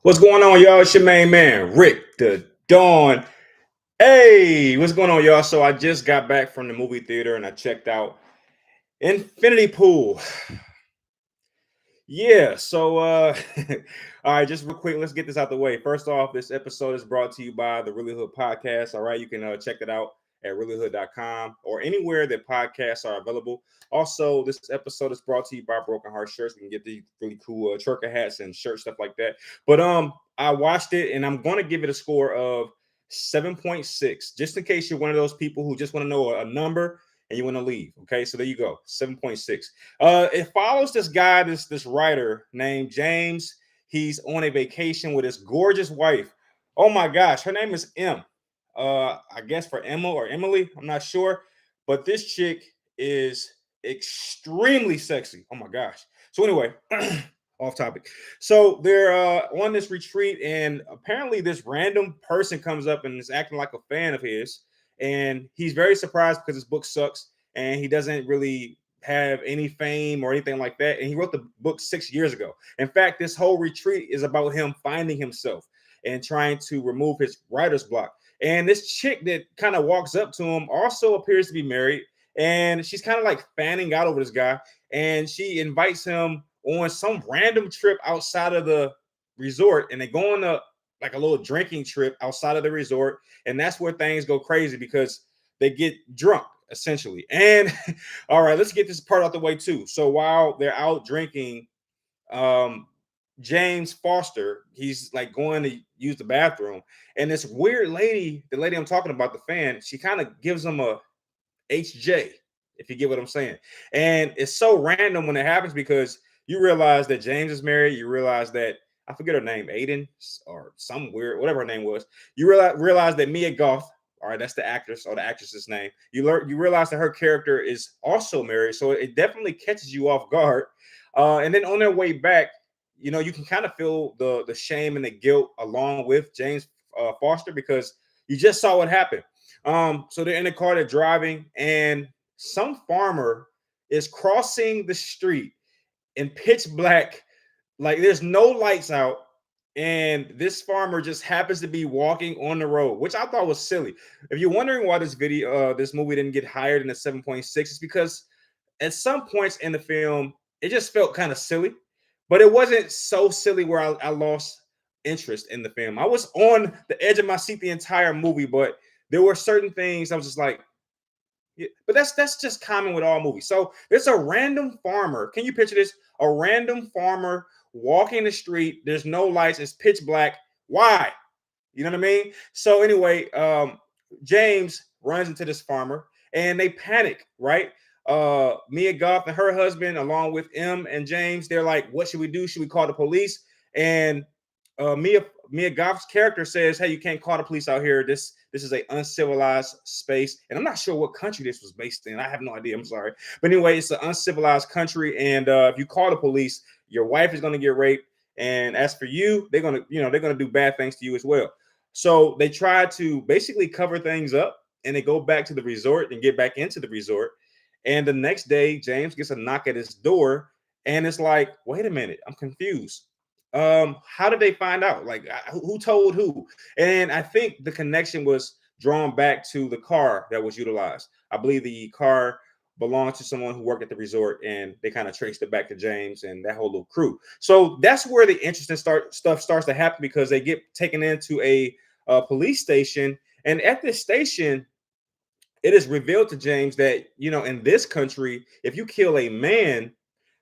What's going on, y'all? It's your main man, Rick the Dawn. Hey, what's going on, y'all? So I just got back from the movie theater and I checked out Infinity Pool. Yeah, so all right, just real quick, let's get this out the way. First off, this episode is brought to you by the Really Hood Podcast. All right, you can check it out at reallyhood.com or anywhere that podcasts are available. Also, this episode is brought to you by Broken Heart Shirts. You can get these really cool trucker hats and shirt stuff like that. But I watched it and I'm gonna give it a score of 7.6, just in case you're one of those people who just want to know a number and you want to leave. Okay, so there you go, 7.6. It follows this guy, this writer named James. He's on a vacation with his gorgeous wife. Oh my gosh, her name is M. I guess for Emma or Emily, I'm not sure, but this chick is extremely sexy. Oh my gosh. So anyway, off topic. So they're on this retreat, and apparently this random person comes up and is acting like a fan of his, and he's very surprised because his book sucks and he doesn't really have any fame or anything like that. And he wrote the book 6 years ago. In fact, this whole retreat is about him finding himself and trying to remove his writer's block. And this chick that kind of walks up to him also appears to be married. And she's kind of like fanning out over this guy. And she invites him on some random trip outside of the resort. And they go on like a little drinking trip outside of the resort. And that's where things go crazy because they get drunk essentially. And all right, let's get this part out the way too. So while they're out drinking, um, James Foster, he's like going to use the bathroom, and this weird lady, the lady I'm talking about, the fan, she kind of gives him a HJ, if you get what I'm saying. And it's so random when it happens because you realize that James is married. You realize that I forget her name, Aiden or some weird, whatever her name was. You realize that Mia Goth, all right, that's the actress or the actress's name. You realize that her character is also married, so it definitely catches you off guard. And then on their way back, you can kind of feel the shame and the guilt along with James Foster because you just saw what happened. So they're in the car, they're driving, and some farmer is crossing the street in pitch black, like there's no lights out, and this farmer just happens to be walking on the road, which I thought was silly. If you're wondering why this movie didn't get higher than a 7.6, it's because at some points in the film, it just felt kind of silly, but it wasn't so silly where I lost interest in the film. I was on the edge of my seat the entire movie, but there were certain things I was just like, yeah, but that's just common with all movies. So there's a random farmer. Can you picture this? A random farmer walking the street. There's no lights. It's pitch black. Why? You know what I mean? So anyway, James runs into this farmer and they panic, right? Mia Goth and her husband, along with M and James, they're like, what should we do? Should we call the police? And Mia Goth's character says, hey, you can't call the police out here. This is a uncivilized space. And I'm not sure what country this was based in. I have no idea. I'm sorry. But anyway, it's an uncivilized country. And if you call the police, your wife is going to get raped. And as for you, they're gonna do bad things to you as well. So they try to basically cover things up and they go back to the resort and get back into the resort. And the next day, James gets a knock at his door, and it's like, wait a minute, I'm confused. How did they find out? Like, who told who? And I think the connection was drawn back to the car that was utilized. I believe the car belonged to someone who worked at the resort, and they kind of traced it back to James and that whole little crew. So that's where the interesting stuff starts to happen because they get taken into a police station, and at this station, it is revealed to James that in this country, if you kill a man,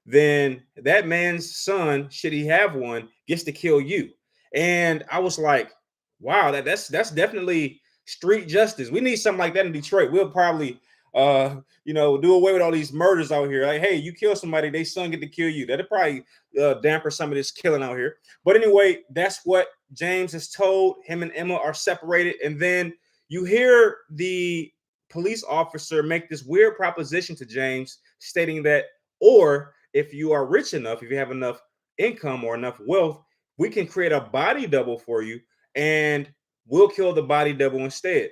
then that man's son, should he have one, gets to kill you. And I was like, wow, that's definitely street justice. We need something like that in Detroit. We'll probably do away with all these murders out here. Like, hey, you kill somebody, they son get to kill you. That'll probably damper some of this killing out here. But anyway, that's what James is told. Him and Emma are separated, and then you hear the police officer make this weird proposition to James, stating that, or if you are rich enough, if you have enough income or enough wealth, we can create a body double for you and we'll kill the body double instead.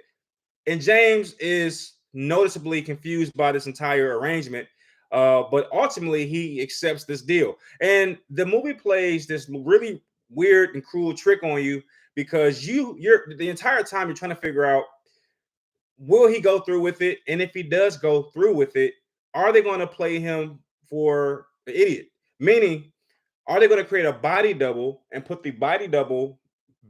And James is noticeably confused by this entire arrangement, but ultimately he accepts this deal. And the movie plays this really weird and cruel trick on you because you're the entire time you're trying to figure out, will he go through with it? And if he does go through with it, are they going to play him for the idiot? Meaning, are they going to create a body double and put the body double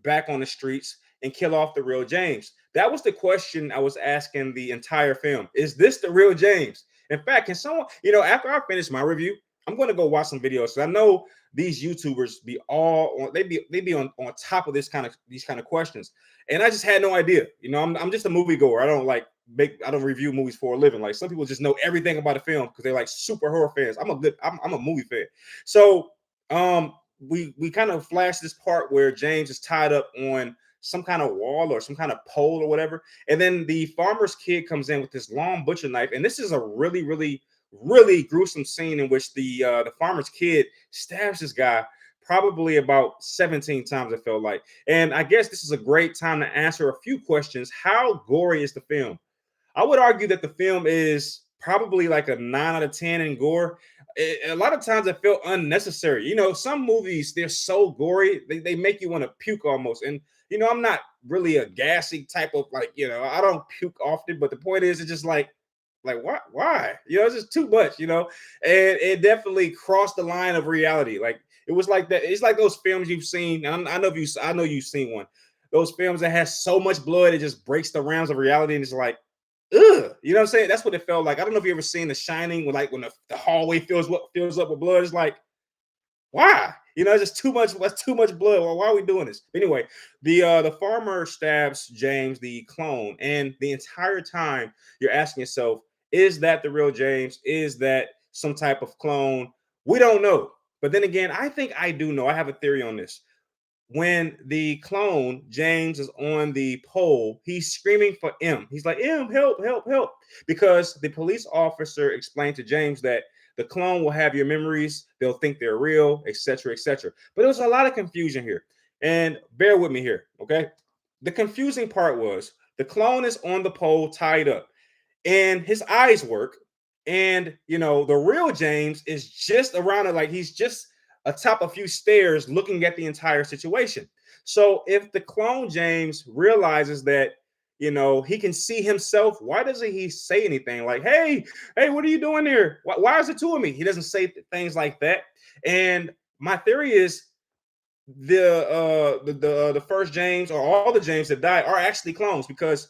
back on the streets and kill off the real James? That was the question I was asking the entire film. Is this the real James? In fact, can someone, after I finish my review, I'm going to go watch some videos. So I know these YouTubers be all on, they be on top of these kind of questions. And I just had no idea. I'm just a movie goer. I don't review movies for a living. Like some people just know everything about a film because they're like super horror fans. I'm a movie fan. So we kind of flash this part where James is tied up on some kind of wall or some kind of pole or whatever, and then the farmer's kid comes in with this long butcher knife, and this is a really really really gruesome scene in which the farmer's kid stabs this guy probably about 17 times, it felt like. And I guess this is a great time to answer a few questions. How gory is the film? I would argue that the film is probably like a 9 out of 10 in gore. A lot of times it felt unnecessary. Some movies, they're so gory, they make you want to puke almost. And, I'm not really a gassy type of I don't puke often, but the point is, it's just like why? It's just too much, and it definitely crossed the line of reality. Like it was like that. It's like those films you've seen. I know you've seen one. Those films that has so much blood, it just breaks the realms of reality, and it's like, ugh, you know what I'm saying? That's what it felt like. I don't know if you ever seen The Shining, when the hallway fills up with blood. It's like, why? It's just too much. That's too much blood. Well, why are we doing this? Anyway, the farmer stabs James, the clone, and the entire time you're asking yourself, is that the real James? Is that some type of clone? We don't know. But then again, I think I do know. I have a theory on this. When the clone James is on the pole, he's screaming for M. He's like, M, help, help, help. Because the police officer explained to James that the clone will have your memories, they'll think they're real, etc., etc. But there was a lot of confusion here. And bear with me here, okay? The confusing part was the clone is on the pole tied up and his eyes work. And the real James is just around it, like he's just atop a few stairs looking at the entire situation. So if the clone James realizes that he can see himself, why doesn't he say anything like, hey, what are you doing here? Why is it two of me? He doesn't say things like that. And my theory is the first James, or all the James that died, are actually clones, because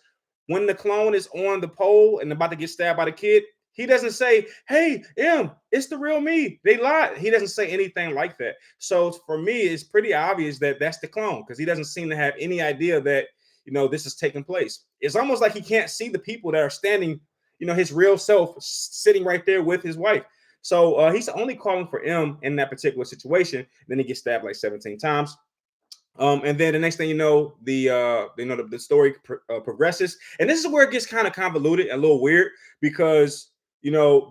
when the clone is on the pole and about to get stabbed by the kid, he doesn't say, hey, M, it's the real me. They lied. He doesn't say anything like that. So for me, it's pretty obvious that that's the clone, because he doesn't seem to have any idea that, this is taking place. It's almost like he can't see the people that are standing, his real self sitting right there with his wife. So he's only calling for M in that particular situation. Then he gets stabbed like 17 times. And then the next thing you know, the story progresses, and this is where it gets kind of convoluted and a little weird, because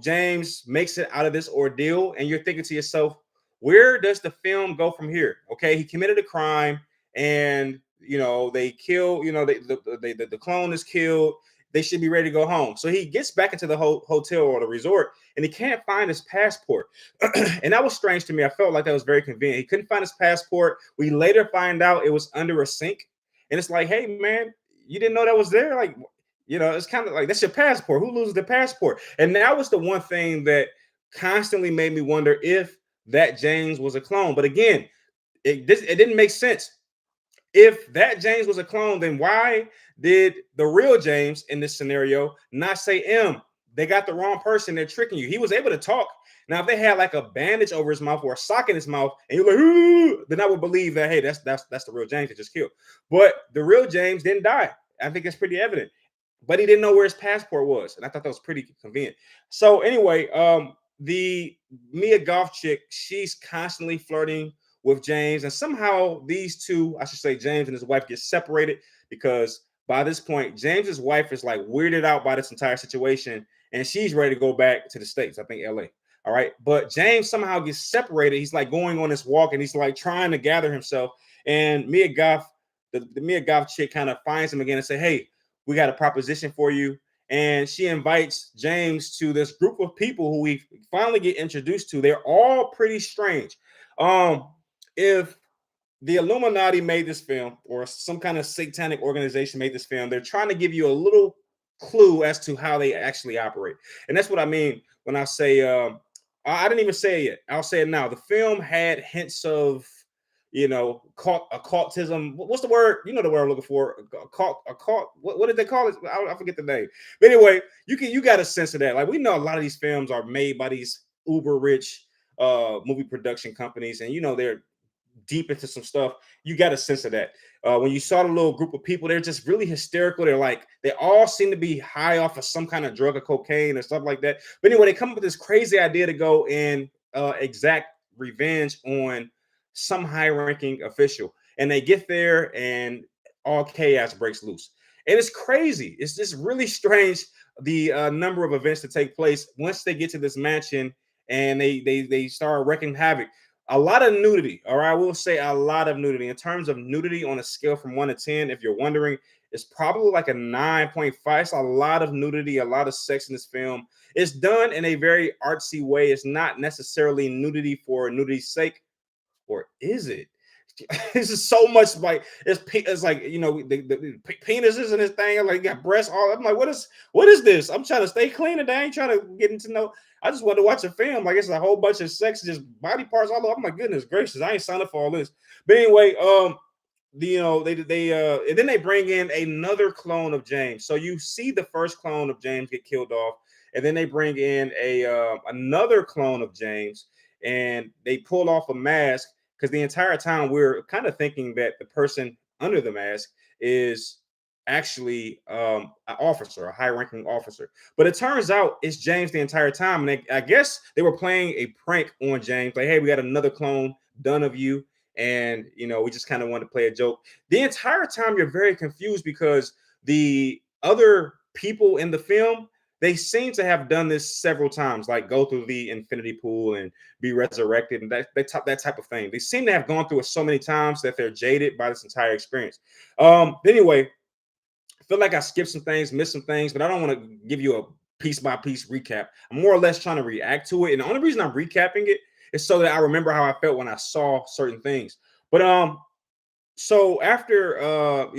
James makes it out of this ordeal, and you're thinking to yourself, where does the film go from here? Okay, he committed a crime, and they kill, the clone is killed. They should be ready to go home. So he gets back into the hotel or the resort, and he can't find his passport. And that was strange to me. I felt like that was very convenient. He couldn't find his passport. We later find out it was under a sink. And it's like, hey, man, you didn't know that was there? Like, it's kind of like, that's your passport. Who loses the passport? And that was the one thing that constantly made me wonder if that James was a clone. But again, it didn't make sense. If that James was a clone, then why did the real James in this scenario not say M? They got the wrong person. They're tricking you. He was able to talk. Now, if they had like a bandage over his mouth or a sock in his mouth, and you're like, ooh, then I would believe that, hey, that's the real James that just killed. But the real James didn't die. I think it's pretty evident. But he didn't know where his passport was, and I thought that was pretty convenient. So anyway, the Mia Goth chick, she's constantly flirting with James, and somehow these two, I should say James and his wife, get separated, because by this point, James's wife is like weirded out by this entire situation, and she's ready to go back to the States, I think LA. All right. But James somehow gets separated. He's like going on this walk, and he's like trying to gather himself. And Mia Goth, the Mia Goth chick, kind of finds him again and say, hey, we got a proposition for you. And she invites James to this group of people who we finally get introduced to. They're all pretty strange. If the Illuminati made this film, or some kind of satanic organization made this film. They're trying to give you a little clue as to how they actually operate, and that's what I mean when I say. I didn't even say it yet. I'll say it now. The film had hints of, occultism. What's the word? You know the word I'm looking for. A cult. What did they call it? I forget the name. But anyway, you got a sense of that. Like, we know a lot of these films are made by these uber rich movie production companies, and they're deep into some stuff. You got a sense of that. When you saw the little group of people, they're just really hysterical. They all seem to be high off of some kind of drug or cocaine or stuff like that. But anyway, they come up with this crazy idea to go and exact revenge on some high-ranking official. And they get there, and all chaos breaks loose. And it's crazy. It's just really strange, the number of events that take place once they get to this mansion, and they start wreaking havoc. A lot of nudity, or I will say a lot of nudity. In terms of nudity on a scale from 1 to 10, if you're wondering, it's probably like a 9.5. It's a lot of nudity, a lot of sex in this film. It's done in a very artsy way. It's not necessarily nudity for nudity's sake, or is it? This is so much like it's like, the penises and this thing. I'm like, got breasts all. I'm like, what is this? I'm trying to stay clean and I ain't trying to get into no. I just want to watch a film. Like, it's a whole bunch of sex, just body parts all over. I'm like, goodness gracious, I ain't signed up for all this. But anyway, and then they bring in another clone of James. So you see the first clone of James get killed off, and then they bring in another clone of James, and they pull off a mask, because the entire time we're kind of thinking that the person under the mask is actually an officer, a high-ranking officer. But it turns out it's James the entire time. And I guess they were playing a prank on James. Like, hey, we got another clone done of you. And, we just kind of wanted to play a joke. The entire time you're very confused, because the other people in the film, they seem to have done this several times, like go through the infinity pool and be resurrected and that type of thing. They seem to have gone through it so many times that they're jaded by this entire experience. Anyway, I feel like I skipped some things, missed some things, but I don't want to give you a piece by piece recap. I'm more or less trying to react to it. And the only reason I'm recapping it is so that I remember how I felt when I saw certain things. But so after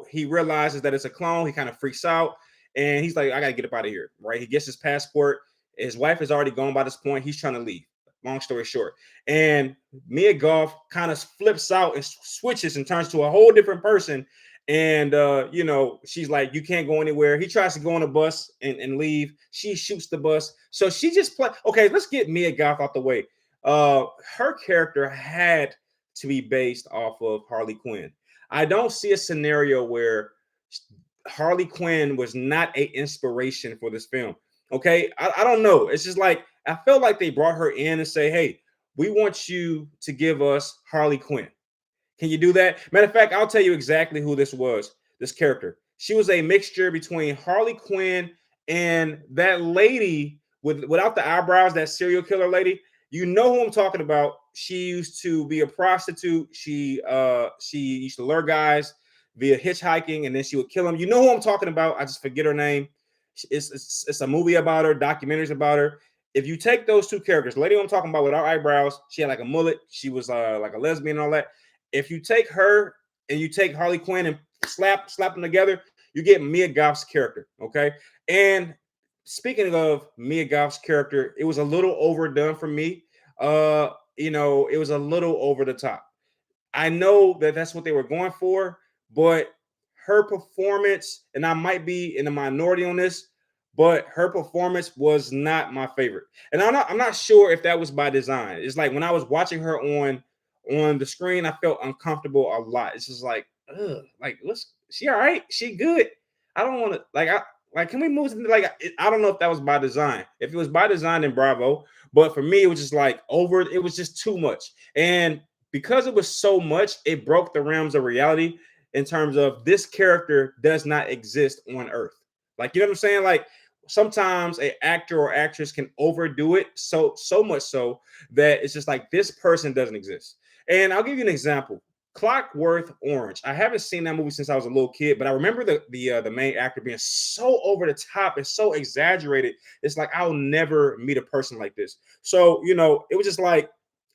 he realizes that it's a clone, he kind of freaks out, and he's like, I gotta get up out of here, right? He gets his passport. His wife is already gone by this point. He's trying to leave. Long story short. And Mia Goth kind of flips out and switches and turns to a whole different person. And she's like, you can't go anywhere. He tries to go on a bus and leave. She shoots the bus. So she just okay, let's get Mia Goth out the way. Her character had to be based off of Harley Quinn. I don't see a scenario where Harley Quinn was not an inspiration for this film. Okay, I don't know. It's just like, I felt like they brought her in and say, hey, we want you to give us Harley Quinn. Can you do that? Matter of fact, I'll tell you exactly who this was, this character. She was a mixture between Harley Quinn and that lady without the eyebrows, that serial killer lady. You know who I'm talking about. She used to be a prostitute. She used to lure guys via hitchhiking, and then she would kill them. You know who I'm talking about. I just forget her name. It's a movie about her, documentaries about her. If you take those two characters, the lady I'm talking about without eyebrows, she had like a mullet. She was like a lesbian and all that. If you take her and you take Harley Quinn and slap them together, you get Mia Goth's character. Okay. And speaking of Mia Goth's character, it was a little overdone for me. It was a little over the top. I know that that's what they were going for, but her performance, and I might be in the minority on this, but her performance was not my favorite. And I'm not sure if that was by design. It's like when I was watching her on the screen, I felt uncomfortable a lot. It's just like, ugh, like, she all right? She good? I don't want to can we move to I don't know if that was by design. If it was by design, then bravo. But for me, it was just like it was just too much. And because it was so much, it broke the realms of reality in terms of this character does not exist on Earth. Like, you know what I'm saying? Like, sometimes an actor or actress can overdo it so much so that it's just like, this person doesn't exist. And I'll give you an example. Clockwork Orange. I haven't seen that movie since I was a little kid, but I remember the main actor being so over the top and so exaggerated. It's like, I'll never meet a person like this. So, it was just like,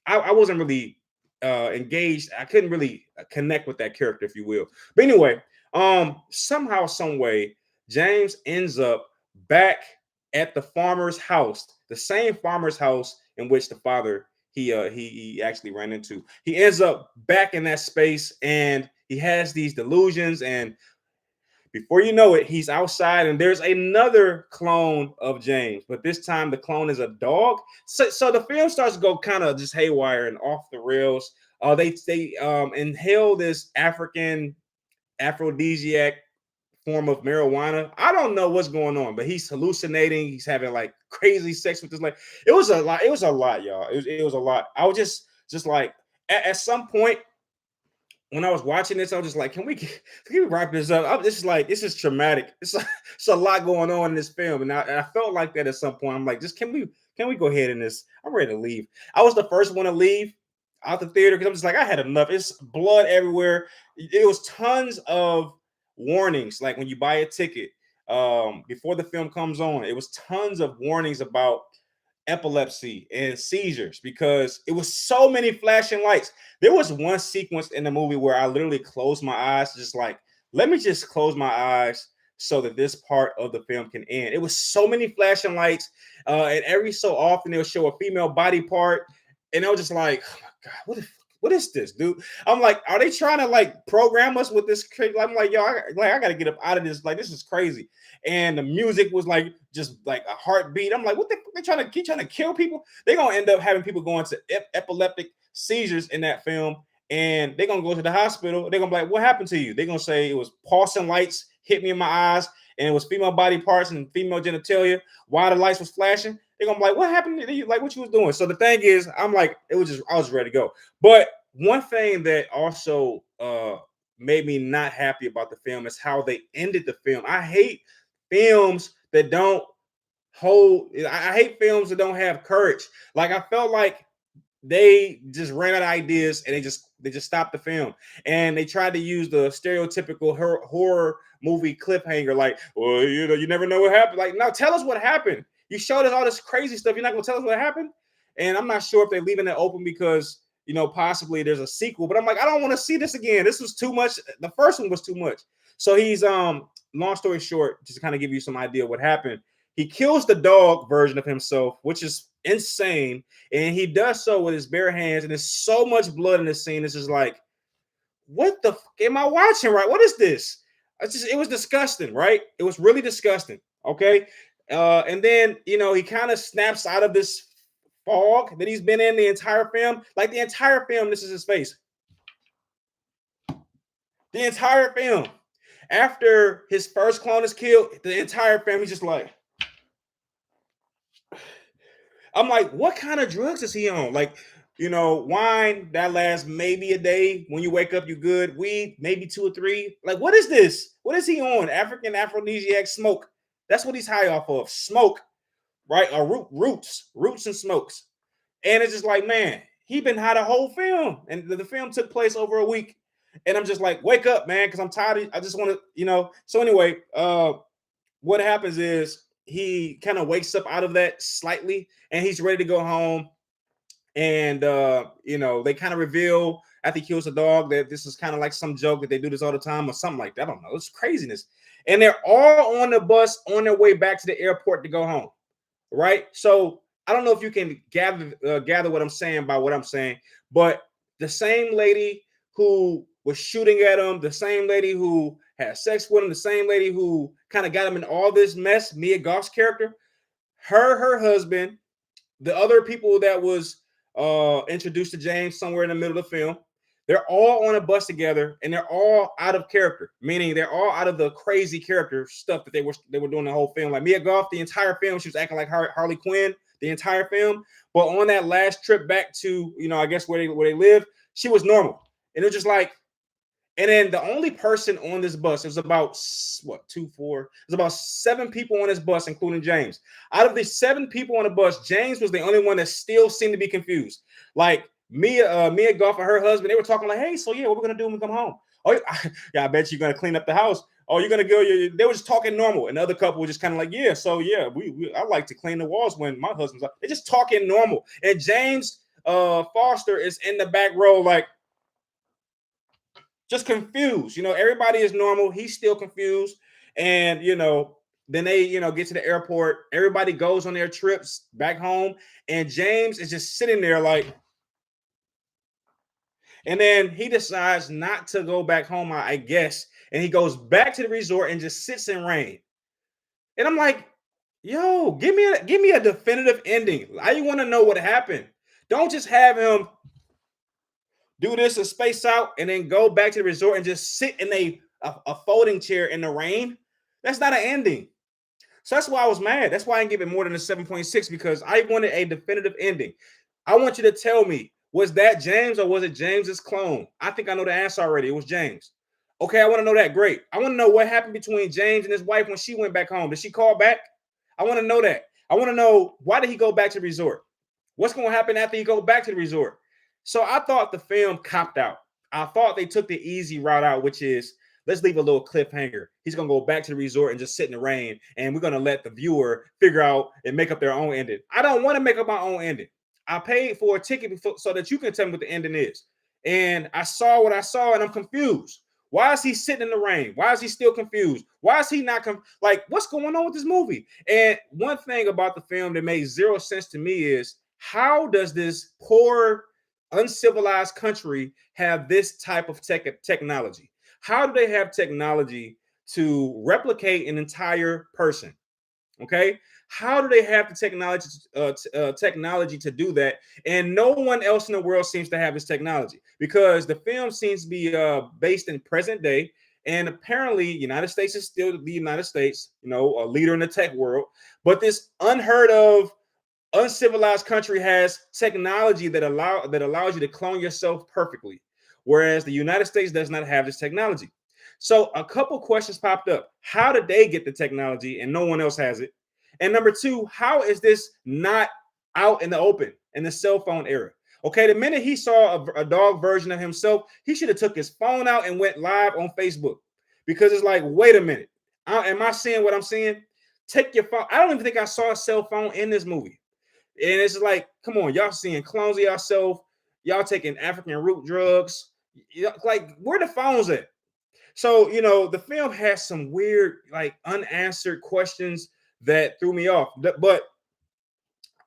I wasn't really engaged. I couldn't really connect with that character, if you will. But anyway, somehow, some way, James ends up back at the farmer's house, the same farmer's house in which the father he actually ran into. He ends up back in that space, and he has these delusions, and before you know it, he's outside, and there's another clone of James, but this time the clone is a dog. So the film starts to go kind of just haywire and off the rails. They inhale this African aphrodisiac form of marijuana. I don't know what's going on, but he's hallucinating. He's having like crazy sex with this. Like it was a lot. It was a lot, y'all. It was a lot. I was just like at some point when I was watching this, I was just like, can we wrap this up? This is traumatic. It's a lot going on in this film. And I felt like that at some point. I'm like, just can we go ahead in this? I'm ready to leave. I was the first one to leave out the theater because I'm just like, I had enough. It's blood everywhere. It was tons of warnings. Like when you buy a ticket, before the film comes on, it was tons of warnings about epilepsy and seizures because it was so many flashing lights. There was one sequence in the movie where I literally closed my eyes, just like, let me just close my eyes so that this part of the film can end. It was so many flashing lights, and every so often they'll show a female body part, and I was just like, oh my God, what is this, dude? I'm like, are they trying to like program us with this? I'm like, yo, I got to get up out of this. Like, this is crazy. And the music was like just like a heartbeat. I'm like, what they trying to kill people? They're gonna end up having people going to epileptic seizures in that film, and they're gonna go to the hospital. They're gonna be like, what happened to you? They're gonna say it was pulsing lights hit me in my eyes, and it was female body parts and female genitalia while the lights was flashing. They're gonna be like, what happened to you? Like, what you was doing? So the thing is, I'm like, I was ready to go. But one thing that also made me not happy about the film is how they ended the film. I hate films that don't I hate films that don't have courage. Like I felt like they just ran out of ideas and they just stopped the film, and they tried to use the stereotypical horror movie cliffhanger, like, well, you never know what happened. Like, no, tell us what happened. You showed us all this crazy stuff. You're not gonna tell us what happened. And I'm not sure if they're leaving it open because possibly there's a sequel, but I'm like, I don't want to see this again. This was too much. The first one was too much. So he's long story short, just to kind of give you some idea of what happened. He kills the dog version of himself, which is insane, and he does so with his bare hands. And there's so much blood in this scene. It's just like, what the fuck am I watching? Right? What is this? It was disgusting, right? It was really disgusting. Okay, and then he kind of snaps out of this fog that he's been in the entire film. Like the entire film, this is his face. The entire film. After his first clone is killed, the entire family's just like, I'm like, what kind of drugs is he on? Like, wine that lasts maybe a day. When you wake up, you good. Weed, maybe 2 or 3. Like, what is this? What is he on? African aphrodisiac smoke. That's what he's high off of. Smoke, right? Or roots and smokes. And it's just like, man, he been high the whole film. And the film took place over a week. And I'm just like, wake up, man, because I'm tired. I just want to, So anyway, what happens is he kind of wakes up out of that slightly, and he's ready to go home. And they kind of reveal after he kills the dog that this is kind of like some joke that they do this all the time or something like that. I don't know. It's craziness. And they're all on the bus on their way back to the airport to go home. Right. So I don't know if you can gather what I'm saying by what I'm saying, but the same lady who was shooting at him, the same lady who had sex with him, the same lady who kind of got him in all this mess, Mia Goth's character, her husband, the other people that was introduced to James somewhere in the middle of the film, they're all on a bus together, and they're all out of character, meaning they're all out of the crazy character stuff that they were doing the whole film. Like Mia Goth, the entire film, she was acting like Harley Quinn the entire film, but on that last trip back to I guess where they live, she was normal, and it was just like. And then the only person on this bus, it was about There's about 7 people on this bus, including James. Out of the 7 people on the bus, James was the only one that still seemed to be confused. Like Mia Goth and her husband, they were talking like, "Hey, so yeah, what we're gonna do when we come home? Oh, yeah, I bet you're gonna clean up the house. Oh, you're gonna go." They were just talking normal, and the other couple were just kind of like, "Yeah, so yeah, I like to clean the walls when my husband's up." They're just talking normal, and James Foster is in the back row, like just confused. Everybody is normal. He's still confused. And, then they, get to the airport. Everybody goes on their trips back home. And James is just sitting there like, and then he decides not to go back home, I guess. And he goes back to the resort and just sits in rain. And I'm like, yo, give me a definitive ending. I want to know what happened. Don't just have him do this and space out and then go back to the resort and just sit in a folding chair in the rain. That's not an ending. So that's why I was mad. That's why I didn't give it more than a 7.6, because I wanted a definitive ending. I want you to tell me, was that James or was it James's clone? I think I know the answer already. It was James. Okay, I want to know that. Great. I want to know what happened between James and his wife when she went back home. Did she call back? I want to know that. I want to know, why did he go back to the resort? What's going to happen after he go back to the resort? So I thought the film copped out. I thought they took the easy route out, which is, let's leave a little cliffhanger. He's going to go back to the resort and just sit in the rain, and we're going to let the viewer figure out and make up their own ending. I don't want to make up my own ending. I paid for a ticket so that you can tell me what the ending is. And I saw what I saw, and I'm confused. Why is he sitting in the rain? Why is he still confused? Why is he not like, what's going on with this movie? And one thing about the film that made zero sense to me is, how does this poor, uncivilized country have this type of technology? How do they have technology to replicate an entire person? Okay, how do they have the technology to do that? And no one else in the world seems to have this technology, because the film seems to be based in present day. And apparently, United States is still the United States, a leader in the tech world. But this unheard of, uncivilized country has technology that allows you to clone yourself perfectly, whereas the United States does not have this technology. So a couple questions popped up. How did they get the technology and no one else has it? And number two, how is this not out in the open in the cell phone era? Okay, the minute he saw a dog version of himself, he should have took his phone out and went live on Facebook, because it's like, wait a minute, am I seeing what I'm seeing? Take your phone. I don't even think I saw a cell phone in this movie. And it's like, come on, y'all seeing clones of yourself, y'all taking African root drugs. Like, where the phones at? So, the film has some weird, like, unanswered questions that threw me off. But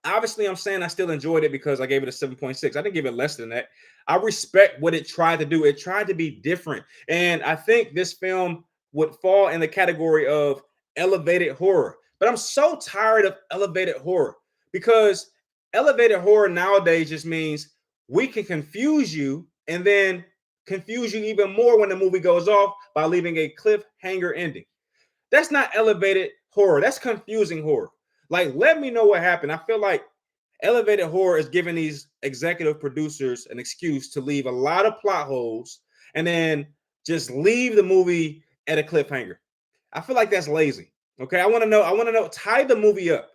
obviously, I'm saying I still enjoyed it because I gave it a 7.6. I didn't give it less than that. I respect what it tried to do. It tried to be different. And I think this film would fall in the category of elevated horror. But I'm so tired of elevated horror, because elevated horror nowadays just means we can confuse you and then confuse you even more when the movie goes off by leaving a cliffhanger ending. That's not elevated horror. That's confusing horror. Like, let me know what happened. I feel like elevated horror is giving these executive producers an excuse to leave a lot of plot holes and then just leave the movie at a cliffhanger. I feel like that's lazy. Okay, I want to know, tie the movie up,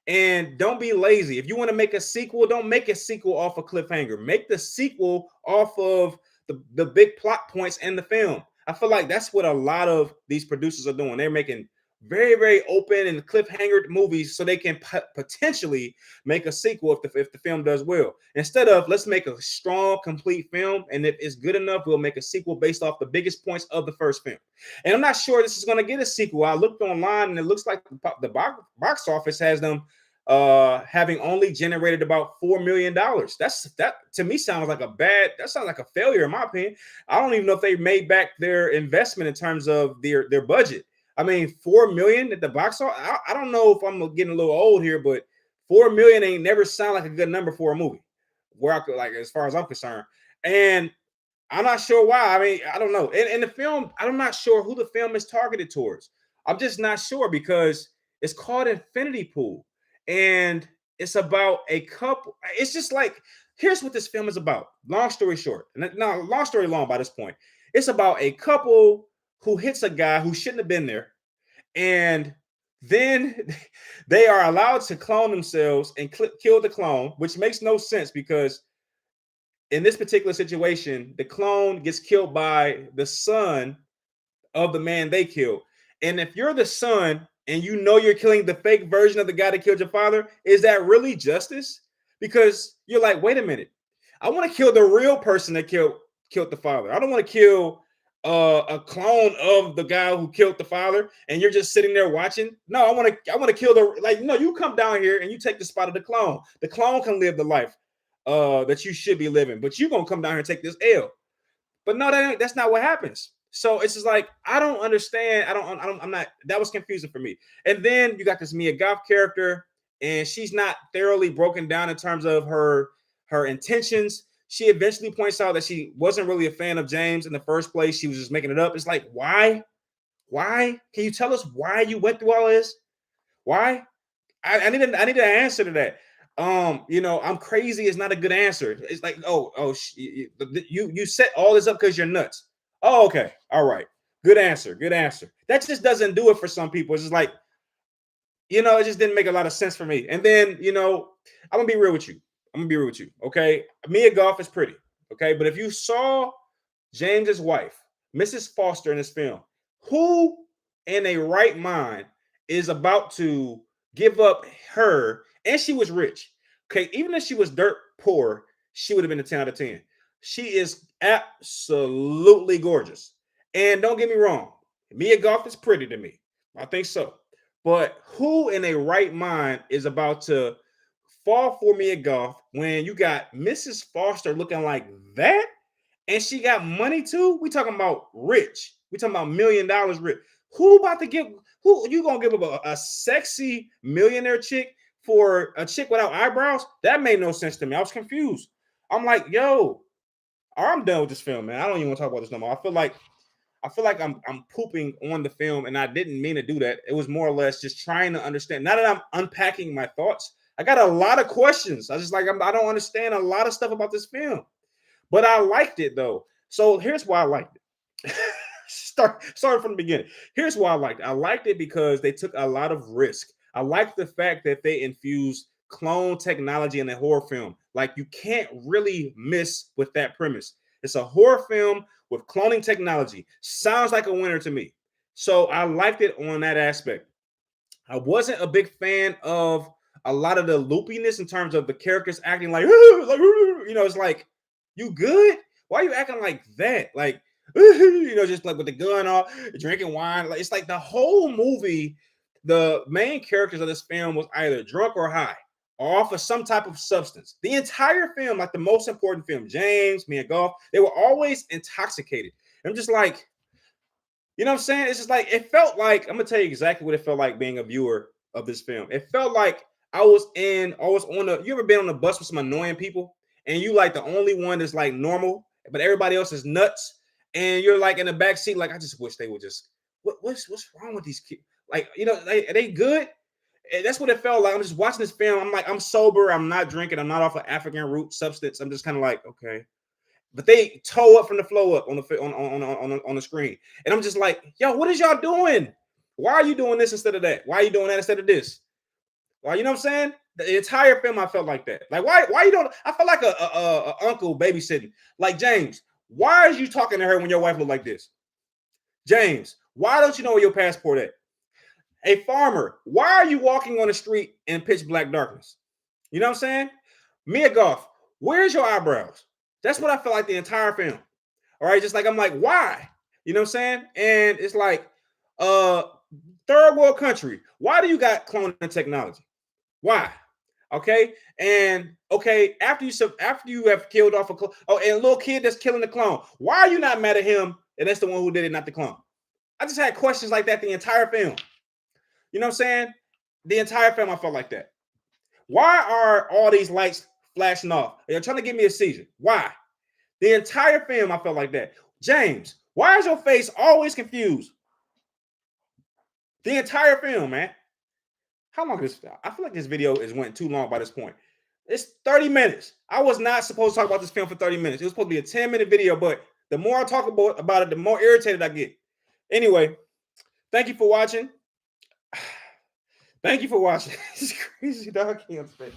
and don't be lazy. If you want to make a sequel, don't make a sequel off a cliffhanger. Make the sequel off of the big plot points in the film. I feel like that's what a lot of these producers are doing. They're making very, very open and cliffhanger movies so they can potentially make a sequel if the film does well. Instead of, let's make a strong, complete film, and if it's good enough, we'll make a sequel based off the biggest points of the first film. And I'm not sure this is going to get a sequel. I looked online, and it looks like the box office has them having only generated about $4 million. That to me sounds like a failure in my opinion. I don't even know if they made back their investment in terms of their budget. I mean, 4 million at the box office. I don't know if I'm getting a little old here, but 4 million ain't never sound like a good number for a movie, where I could, like, as far as I'm concerned. And I'm not sure why. I mean, I don't know. In the film, I'm not sure who the film is targeted towards. I'm just not sure, because it's called Infinity Pool, and it's about a couple. It's just like, here's what this film is about. Long story short, now long story long by this point, it's about a couple who hits a guy who shouldn't have been there, and then they are allowed to clone themselves and kill the clone, which makes no sense, because in this particular situation, the clone gets killed by the son of the man they killed. And if you're the son and you know you're killing the fake version of the guy that killed your father, is that really justice? Because you're like, wait a minute, I want to kill the real person that killed the father. I don't want to kill a clone of the guy who killed the father, and you're just sitting there watching. No, I want to kill the like. No, you come down here and you take the spot of the clone. The clone can live the life that you should be living, but you're gonna come down here and take this L. But no, that's not what happens. So it's just like I don't understand. I'm not. That was confusing for me. And then you got this Mia Goth character, and she's not thoroughly broken down in terms of her intentions. She eventually points out that she wasn't really a fan of James in the first place. She was just making it up. It's like, why? Why? Can you tell us why you went through all this? Why? I need an answer to that. I'm crazy is not a good answer. It's like, you set all this up because you're nuts. Oh, okay. All right. Good answer. Good answer. That just doesn't do it for some people. It's just like, it just didn't make a lot of sense for me. And then, I'm gonna be real with you. Okay. Mia Goth is pretty. Okay. But if you saw James's wife, Mrs. Foster, in this film, who in a right mind is about to give up her, and she was rich. Okay. Even if she was dirt poor, she would have been a 10 out of 10. She is absolutely gorgeous. And don't get me wrong, Mia Goth is pretty to me. I think so. But who in a right mind is about to fall for Mia Goth when you got Mrs. Foster looking like that? And she got money too? We talking about rich. We talking about $1 million rich. Who you gonna give up a sexy millionaire chick for a chick without eyebrows? That made no sense to me. I was confused. I'm like, yo, I'm done with this film, man. I don't even want to talk about this no more. I feel like I'm pooping on the film, and I didn't mean to do that. It was more or less just trying to understand. Now that I'm unpacking my thoughts, I got a lot of questions. I don't understand a lot of stuff about this film, but I liked it though. So here's why I liked it. Start from the beginning. Here's why I liked it. I liked it because they took a lot of risk. I like the fact that they infused clone technology in a horror film. Like, you can't really miss with that premise. It's a horror film with cloning technology. Sounds like a winner to me. So I liked it on that aspect. I wasn't a big fan of a lot of the loopiness in terms of the characters acting like, it's like, you good? Why are you acting like that? Like, just like with the gun off, drinking wine. Like, it's like the whole movie, the main characters of this film was either drunk or high, or off of some type of substance. The entire film, like the most important film, James, Mia Goth, they were always intoxicated. I'm just like, you know what I'm saying? It's just like, it felt like, I'm gonna tell you exactly what it felt like being a viewer of this film. It felt like I was you ever been on a bus with some annoying people and you like the only one that's like normal, but everybody else is nuts, and you're like in the back seat, like, I just wish they would just, what's wrong with these kids? Like, are they good? And that's what it felt like. I'm just watching this film. I'm like, I'm sober. I'm not drinking. I'm not off of African root substance. I'm just kind of like, okay. But they toe up from the flow up on the screen, and I'm just like, yo, what is y'all doing? Why are you doing this instead of that? Why are you doing that instead of this? Why, you know what I'm saying? The entire film, I felt like that. Like, why you don't? I felt like a uncle babysitting. Like, James, why are you talking to her when your wife look like this? James, why don't you know where your passport at? A farmer, why are you walking on the street in pitch black darkness? You know what I'm saying? Mia Goth, where's your eyebrows? That's what I felt like the entire film. All right, just like, I'm like, why? You know what I'm saying? And it's like, third world country, why do you got cloning technology? Why? Okay, and okay, after you have killed off and a little kid that's killing the clone, why are you not mad at him? And that's the one who did it, not the clone. I just had questions like that the entire film. You know what I'm saying? The entire film, I felt like that. Why are all these lights flashing off? You're trying to give me a seizure. Why? The entire film, I felt like that. James, why is your face always confused? The entire film, man. How long is this? I feel like this video went too long by this point. It's 30 minutes. I was not supposed to talk about this film for 30 minutes. It was supposed to be a 10-minute video, but the more I talk about it, the more irritated I get. Anyway, thank you for watching. Thank you for watching. It's crazy, dog. I can't spend.